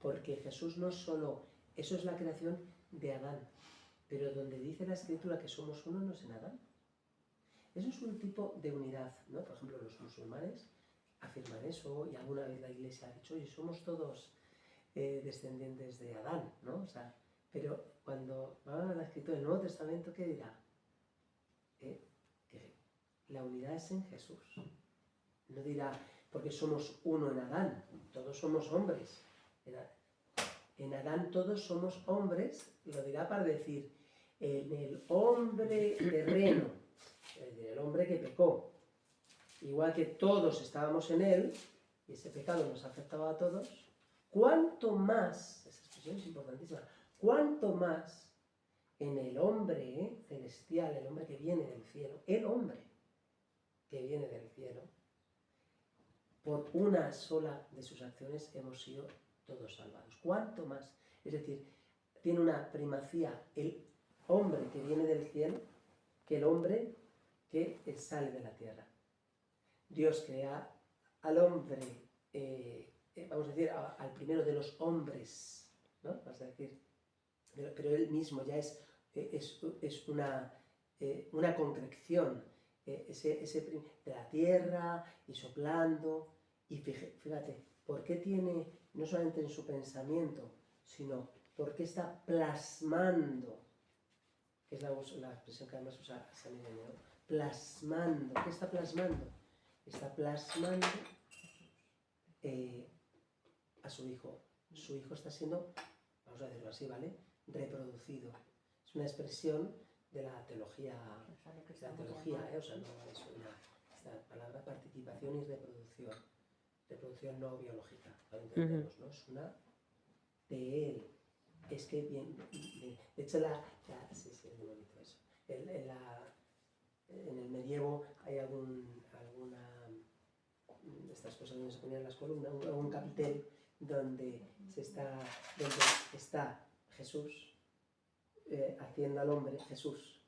porque Jesús no solo, eso es la creación de Adán, pero donde dice la Escritura que somos uno no es en Adán. Eso es un tipo de unidad, ¿no? Por ejemplo, los musulmanes afirman eso y alguna vez la Iglesia ha dicho, oye, somos todos descendientes de Adán, ¿no? O sea, pero cuando van a la Escritura del Nuevo Testamento, ¿qué dirá? Que la unidad es en Jesús. No dirá, porque somos uno en Adán, todos somos hombres. En Adán todos somos hombres, lo dirá para decir, en el hombre terreno, es decir, el hombre que pecó, igual que todos estábamos en él, y ese pecado nos afectaba a todos, cuánto más, esa expresión es importantísima, cuánto más en el hombre celestial, el hombre que viene del cielo, el hombre que viene del cielo, por una sola de sus acciones hemos sido todos salvados. ¿Cuánto más? Es decir, tiene una primacía el hombre que viene del cielo que el hombre que sale de la tierra. Dios crea al hombre, vamos a decir, al primero de los hombres, ¿no? Vamos a decir, pero él mismo ya es una concreción, de la tierra y soplando. Y fíjate, ¿por qué tiene, no solamente en su pensamiento, sino por qué está plasmando, que es la expresión que además usa San Ireneo, plasmando, ¿qué está plasmando? Está plasmando a su hijo. Su hijo está siendo, vamos a decirlo así, ¿vale?, reproducido. Es una expresión de la teología, o sea, no es esta palabra participación y reproducción no biológica, para entendernos, ¿no? Es una de él. Es que bien, de hecho sí, es muy bonito eso. En el medievo hay alguna de estas cosas donde se ponían las columnas, un capitel donde está Jesús haciendo al hombre, Jesús,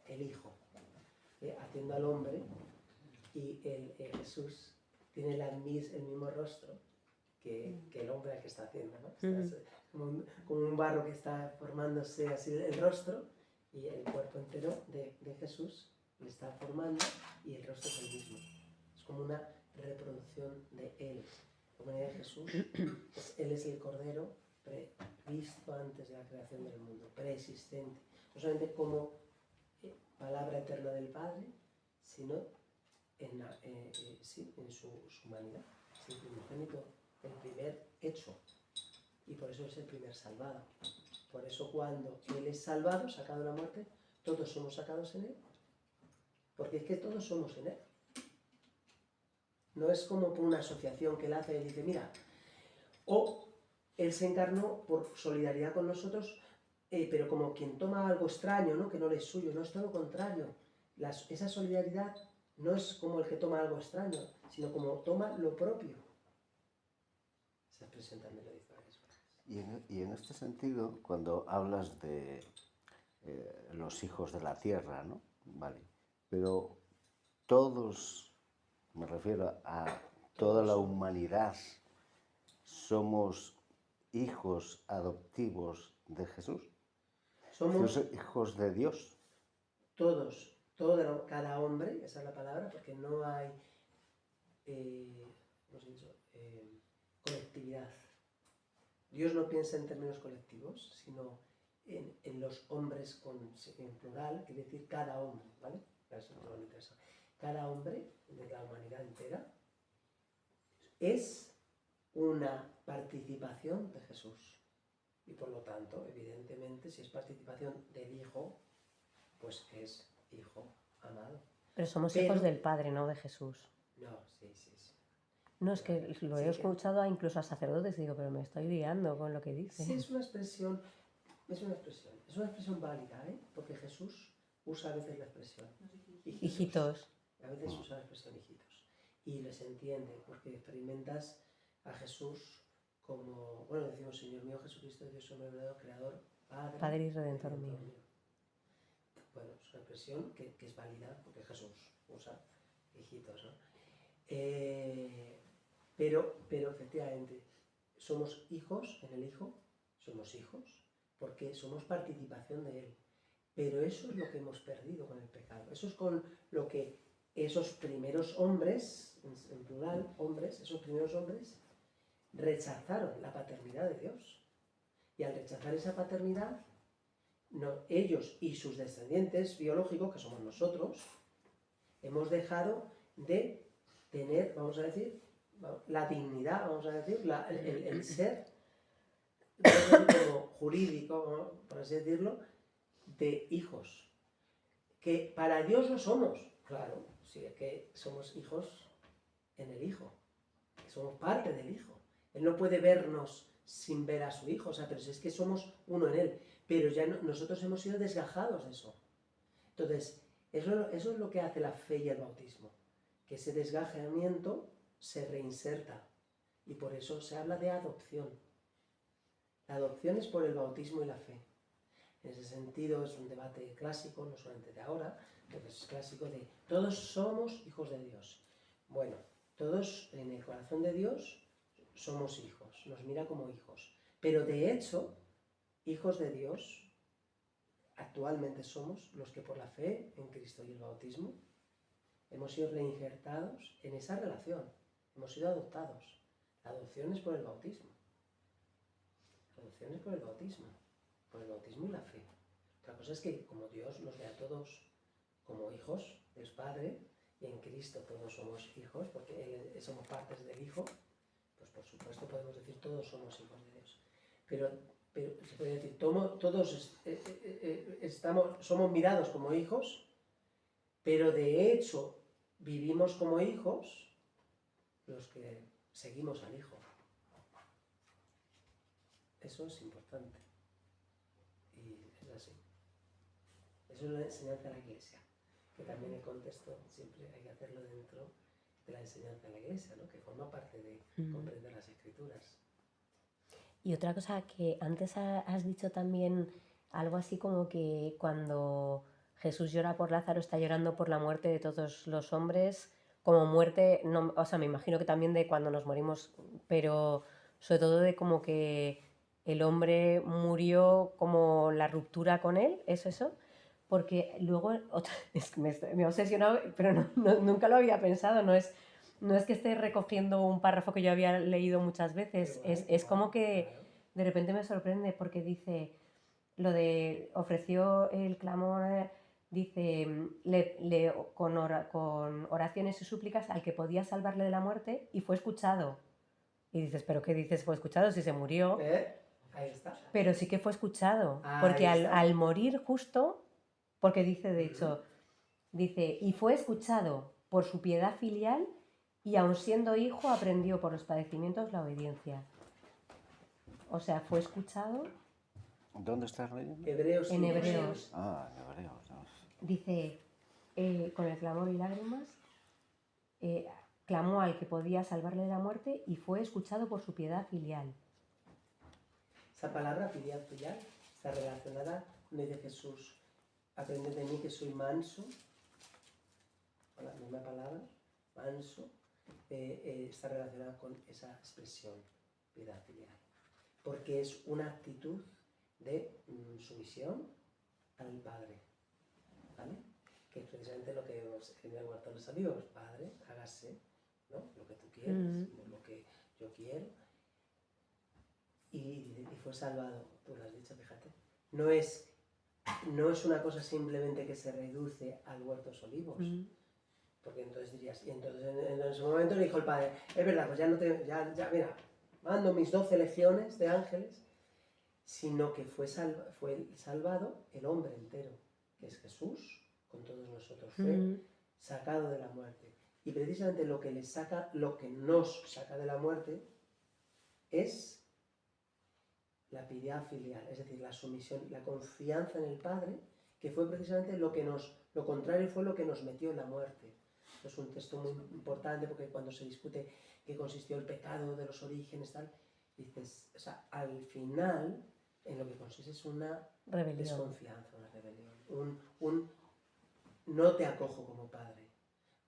el Hijo, haciendo al hombre, y Jesús tiene el mismo rostro que el hombre al que está haciendo, ¿no? Como un barro que está formándose así el rostro, y el cuerpo entero de Jesús le está formando y el rostro es el mismo. Es como una reproducción de él. La humanidad de Jesús, él es el Cordero previsto antes de la creación del mundo, preexistente. No solamente como palabra eterna del Padre, sino en su humanidad. Es el primogénito, el primer hecho. Y por eso es el primer salvado. Por eso cuando Él es salvado, sacado de la muerte, todos somos sacados en Él. Porque es que todos somos en Él. No es como por una asociación que Él hace y dice, mira, o Él se encarnó por solidaridad con nosotros, pero como quien toma algo extraño, ¿no?, que no le es suyo. No, es todo lo contrario. Esa solidaridad no es como el que toma algo extraño, sino como toma lo propio. Esa expresión también lo dice varias veces. Y en este sentido, cuando hablas de los hijos de la tierra, ¿no? Vale. Pero todos, me refiero a toda la humanidad, somos hijos adoptivos de Jesús. Somos hijos de Dios. Todos, cada hombre, esa es la palabra, porque no hay colectividad. Dios no piensa en términos colectivos, sino en los hombres en plural, quiere decir cada hombre, ¿vale? Eso es bonito eso. Cada hombre de la humanidad entera es una participación de Jesús. Y por lo tanto, evidentemente, si es participación del Hijo, pues es Hijo amado. Pero somos hijos del Padre, no de Jesús. No, sí. No, es que lo he escuchado incluso a sacerdotes, digo, pero me estoy liando con lo que dice. Sí, es una expresión válida, porque Jesús usa a veces la expresión hijitos. A veces usa la expresión hijitos. Y les entiende, porque experimentas a Jesús como, bueno, decimos, Señor mío Jesucristo, Dios hombre verdadero, Creador, Padre y Redentor mío. Bueno, es una expresión que es válida, porque Jesús usa hijitos, ¿no? Pero efectivamente, somos hijos en el Hijo, somos hijos, porque somos participación de Él. Pero eso es lo que hemos perdido con el pecado. Eso es con lo que esos primeros hombres, en plural, hombres, esos primeros hombres, rechazaron la paternidad de Dios. Y al rechazar esa paternidad, ellos y sus descendientes biológicos, que somos nosotros, hemos dejado de tener, vamos a decir, la dignidad, vamos a decir, el ser, como jurídico, por así decirlo, de hijos. Que para Dios lo somos, claro, sí, es que somos hijos en el Hijo, que somos parte del Hijo. Él no puede vernos sin ver a su Hijo, o sea, pero si es que somos uno en Él, pero ya nosotros hemos sido desgajados de eso. Entonces, eso es lo que hace la fe y el bautismo, que ese desgajamiento se reinserta, y por eso se habla de adopción. La adopción es por el bautismo y la fe. En ese sentido es un debate clásico, no solamente de ahora, pero es clásico de todos somos hijos de Dios. Bueno, todos en el corazón de Dios somos hijos, nos mira como hijos. Pero de hecho, hijos de Dios actualmente somos los que por la fe en Cristo y el bautismo hemos sido reinjertados en esa relación, hemos sido adoptados. La adopción es por el bautismo. La adopción es por el bautismo y la fe. Otra cosa es que como Dios nos ve a todos como hijos, es Padre, y en Cristo todos somos hijos, porque somos partes del Hijo, pues por supuesto podemos decir todos somos hijos de Dios. Pero se puede decir, todos somos mirados como hijos, pero de hecho vivimos como hijos los que seguimos al Hijo. Eso es importante. Y es así. Eso es la enseñanza de la Iglesia, que también el contexto siempre hay que hacerlo dentro de la enseñanza de la Iglesia, ¿no? Que forma parte de comprender las Escrituras. Y otra cosa que antes has dicho también, algo así como que cuando Jesús llora por Lázaro está llorando por la muerte de todos los hombres, como muerte, no, o sea, me imagino que también de cuando nos morimos, pero sobre todo de como que el hombre murió, como la ruptura con él, ¿es eso? Porque luego, es que me he obsesionado, pero nunca lo había pensado, no es que esté recogiendo un párrafo que yo había leído muchas veces, es como que de repente me sorprende, porque dice, lo de ofreció el clamor, dice, con oraciones y súplicas al que podía salvarle de la muerte, y fue escuchado. Y dices, ¿pero qué dices fue escuchado si se murió? Ahí está. Pero sí que fue escuchado, porque al morir justo, porque dice, de hecho, dice, y fue escuchado por su piedad filial, y aun siendo hijo aprendió por los padecimientos la obediencia. O sea, fue escuchado. ¿Dónde estás leyendo? Hebreos. En Hebreos. Ah, en Hebreos. Dice, con el clamor y lágrimas, clamó al que podía salvarle de la muerte y fue escuchado por su piedad filial. Esa palabra, piedad filial, está relacionada con dice Jesús, aprended de mí que soy manso, con la misma palabra, manso, está relacionada con esa expresión, piedad filial, porque es una actitud de sumisión al Padre, ¿vale? Que es precisamente lo que vemos en el huerto de los olivos, Padre, hágase, ¿no? Lo que tú quieres, no lo que yo quiero. Y fue salvado, tú lo has dicho, fíjate. No es una cosa simplemente que se reduce al huerto de los olivos, porque entonces dirías, y entonces en ese momento le dijo el Padre, es verdad, pues ya mira, mando mis 12 legiones de ángeles, sino que fue salvado el hombre entero, que es Jesús, con todos nosotros, fue sacado de la muerte. Y precisamente lo que nos saca de la muerte es la piedad filial, es decir, la sumisión, la confianza en el Padre, que fue precisamente lo contrario fue lo que nos metió en la muerte. Es un texto muy importante porque cuando se discute qué consistió el pecado de los orígenes, tal, dices, o sea, al final, en lo que consiste es una desconfianza, una rebelión, no te acojo como padre,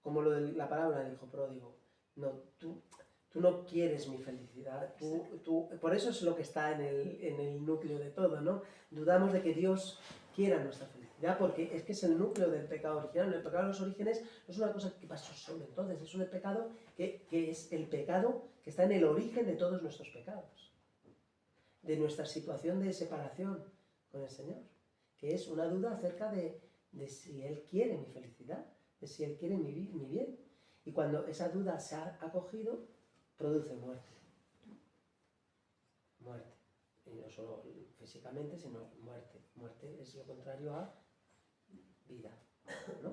como lo de la parábola del hijo pródigo, no, tú tú no quieres mi felicidad, por eso es lo que está en el núcleo de todo, ¿no? Dudamos de que Dios quiera nuestra felicidad, porque es que es el núcleo del pecado original. El pecado de los orígenes no es una cosa que pasó solo entonces, es un pecado que es el pecado que está en el origen de todos nuestros pecados, de nuestra situación de separación con el Señor, que es una duda acerca de si Él quiere mi felicidad, de si Él quiere mi bien. Y cuando esa duda se ha acogido, produce muerte. Muerte. Y no solo físicamente, sino muerte. Muerte es lo contrario a vida, ¿no?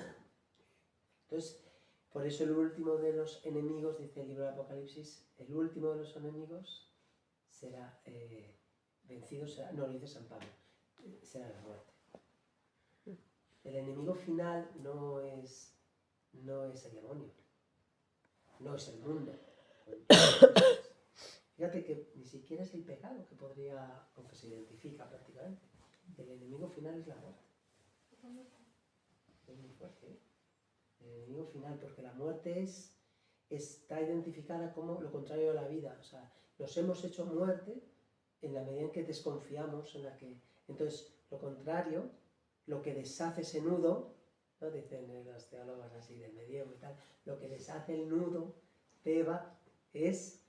Entonces, por eso el último de los enemigos, dice el libro de Apocalipsis, el último de los enemigos será vencido, no lo dice San Pablo, será la muerte. El enemigo final no es el demonio, no es el mundo. Fíjate que ni siquiera es el pecado que podría, aunque se identifica prácticamente. El enemigo final es la muerte. Es muy fuerte, ¿eh? El enemigo final, porque la muerte está identificada como lo contrario a la vida. O sea, nos hemos hecho muerte en la medida en que desconfiamos, entonces lo contrario, lo que deshace ese nudo, ¿no? Dicen los teólogos así del medievo y tal, lo que deshace el nudo de Eva es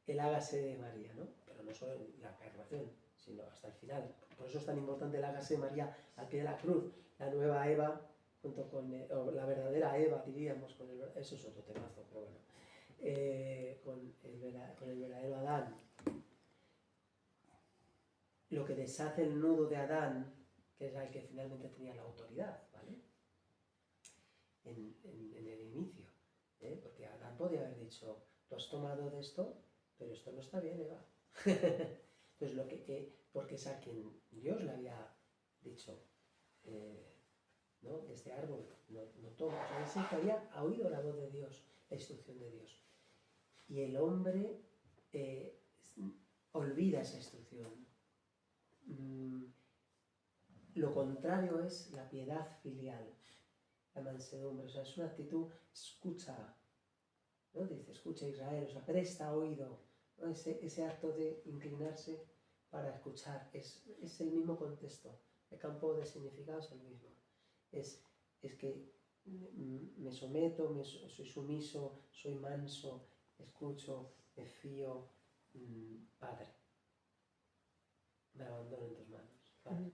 el hágase de María, ¿no? Pero no solo en la encarnación, sino hasta el final. Por eso es tan importante el hágase de María al pie de la cruz. La nueva Eva, junto con o la verdadera Eva, diríamos, eso es otro temazo, pero bueno, con el verdadero Adán. Lo que deshace el nudo de Adán, que es el que finalmente tenía la autoridad, ¿vale? En el inicio, porque Adán podía haber dicho, tú has tomado de esto, pero esto no está bien, Eva. Entonces, porque es a quien Dios le había dicho, ¿no? De este árbol, no tomes. O sea, él siempre había oído la voz de Dios, la instrucción de Dios. Y el hombre olvida esa instrucción. Lo contrario es la piedad filial, la mansedumbre. O sea, es una actitud, escucha, ¿no? Dice, escucha Israel, o sea, presta oído, ¿no? Ese acto de inclinarse para escuchar, es el mismo contexto, el campo de significado es el mismo. Es que me someto, soy sumiso, soy manso, escucho, me fío, Padre, me abandono en tus manos, Padre.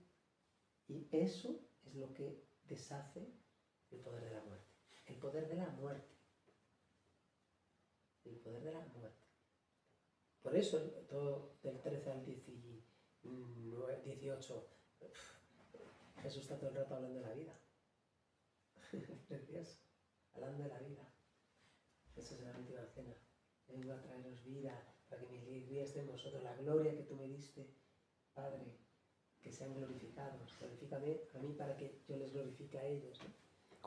Y eso es lo que deshace el poder de la muerte. El poder de la muerte. El poder de la muerte. Por eso, todo del 13 al 18, Jesús está todo el rato hablando de la vida. Precioso. Hablando de la vida. Eso es la última cena. Vengo a traeros vida, para que mi alegría esté en vosotros. La gloria que tú me diste, Padre, que sean glorificados. Glorifícame a mí para que yo les glorifique a ellos, ¿no?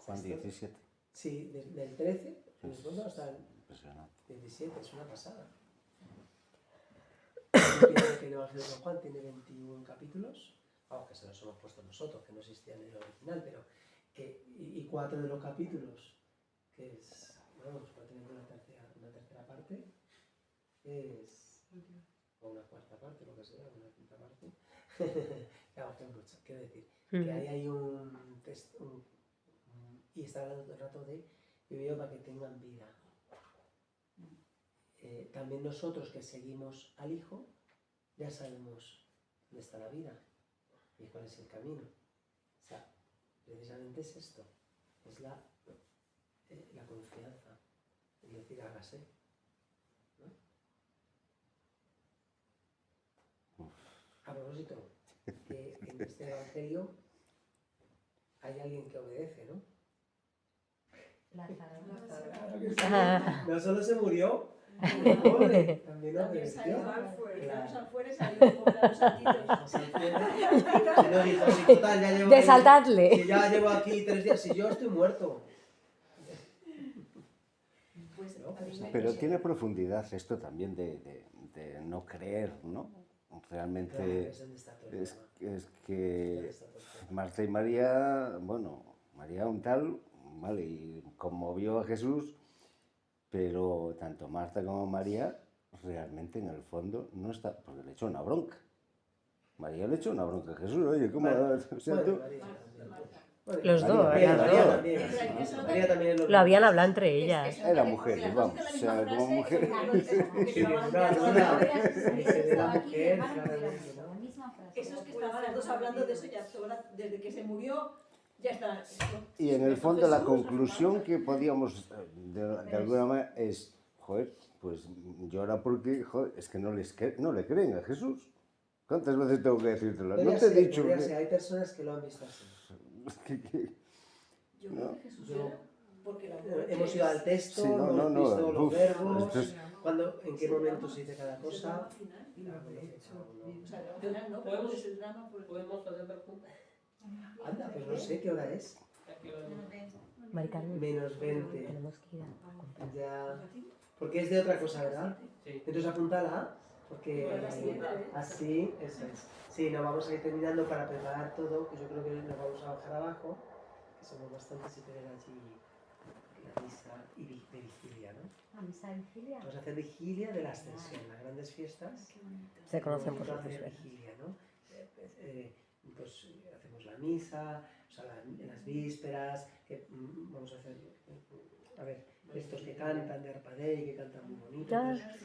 Juan 17. Sí, del 13, en el fondo, hasta el Impresionante. 17, es una pasada. Pienso que el Evangelio de San Juan tiene 21 capítulos, aunque se los hemos puesto nosotros, que no existían en el original, pero y 4 de los capítulos, que es, vamos, prácticamente una tercera parte, o una cuarta parte, lo que sea, una quinta parte. Claro, tengo mucho que decir. Que ahí hay un texto, y está hablando todo el rato de vivir para que tengan vida. También nosotros que seguimos al Hijo, ya sabemos dónde está la vida y cuál es el camino. O sea, precisamente es esto, es la confianza, es decir, hágase, ¿no? A propósito, que en este Evangelio hay alguien que obedece, ¿no? Lázaro. No solo se murió, pobre, también obedeció. Desaltadle. Si ya llevo aquí 3 días, si yo estoy muerto. Pero tiene profundidad esto también de no creer, ¿no? Realmente es que Marta y María, bueno, María un tal, vale, y conmovió a Jesús, Pero tanto Marta como María realmente en el fondo no está, porque le echó una bronca. María le echó una bronca a Jesús, oye, ¿cómo? O sea, Bueno, tú... María también. Bueno, Los María, dos, María, las María dos. también. María también es Lo habían hablado entre ellas. Eran mujeres, vamos, o sea, como mujeres. Sí, se ve la mujer claramente, ¿no? Esos que estaban las dos hablando de eso ya desde que se murió ya está. Y en el fondo la conclusión que podíamos, de alguna manera, es, joder, pues llora porque, joder, es que no le creen a Jesús. ¿Cuántas veces tengo que decírtelo? No te he dicho Podría que... ser, hay personas que lo han visto así. Yo creo que Jesús Yo- era porque la Hemos ido al texto, Sí, no, hemos no, visto los uf, verbos, esto es- en qué momento se dice cada cosa. O sea, al final no, pero es el drama por el ¿Podemos hacer preguntas? Anda, pues no sé qué hora es. Mari Carmen, Menos 20. tenemos que ir a comprar. Ya. Porque es de otra cosa, ¿verdad? Sí. Entonces apúntala, porque Para la siguiente vez. así, eso es. Sí, nos vamos a ir terminando para preparar todo, que yo creo que nos vamos a bajar abajo, que somos bastantes y tener allí la misa y de vigilia, ¿no? ¿A misa de vigilia? Vamos a hacer vigilia de la ascensión, las grandes fiestas. Se conocen por Vamos a sus hacer fisuras. vigilia, ¿no? Pues hacemos la misa, o sea, en las vísperas, que vamos a hacer, a ver, estos que cantan de Arpadé y que cantan muy bonito, Ah. pues,